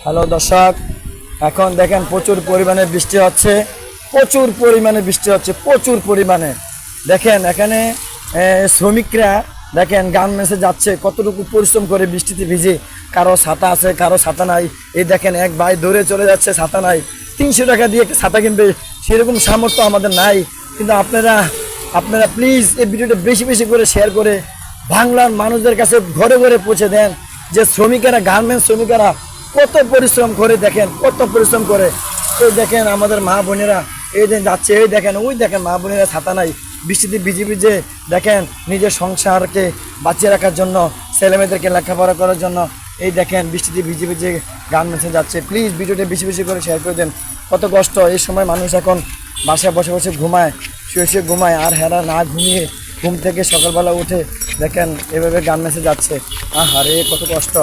Hello দর্শক, এখন দেখেন প্রচুর পরিমাণে বৃষ্টি হচ্ছে, প্রচুর পরিমাণে বৃষ্টি হচ্ছে, প্রচুর পরিমাণে। দেখেন এখানে শ্রমিকরা দেখেন গার্মেন্টসে যাচ্ছে, কতটুকু পরিশ্রম করে বৃষ্টিতে ভিজে। কারো ছাতা আছে, কারো ছাতা নাই। এই দেখেন এক ভাই দৌড়ে চলে যাচ্ছে, ছাতা নাই। 300 টাকা দিয়ে একটা ছাতা কিনবে, সেরকম সামর্থ্য আমাদের নাই। কিন্তু আপনারা প্লিজ এই ভিডিওটা বেশি বেশি করে শেয়ার করে বাংলার মানুষদের কাছে ঘরে ঘরে পৌঁছে দেন যে শ্রমিকেরা, গার্মেন্টস শ্রমিকেরা কত পরিশ্রম করে, দেখেন কত পরিশ্রম করে। এই দেখেন আমাদের মা বোনেরা এই দিন যাচ্ছে, এই দেখেন ওই দেখেন মা বোনেরা ছাতা নাই, বৃষ্টিতে ভিজে ভিজে দেখেন নিজের সংসারকে বাঁচিয়ে রাখার জন্য, ছেলেমেয়েদেরকে লেখাপড়া করার জন্য এই দেখেন বৃষ্টিতে ভিজে ভিজে গার্মেন্টসে যাচ্ছে। প্লিজ ভিডিওটা বেশি বেশি করে শেয়ার করে দেন। কত কষ্ট এই সময়, মানুষ এখন বাসায় বসে বসে ঘুমায়, শুয়ে শুয়ে ঘুমায়, আর হেরা না ঘুমিয়ে ঘুম থেকে সকালবেলা উঠে দেখেন এভাবে গার্মেন্টসে যাচ্ছে। আহারে কত কষ্ট।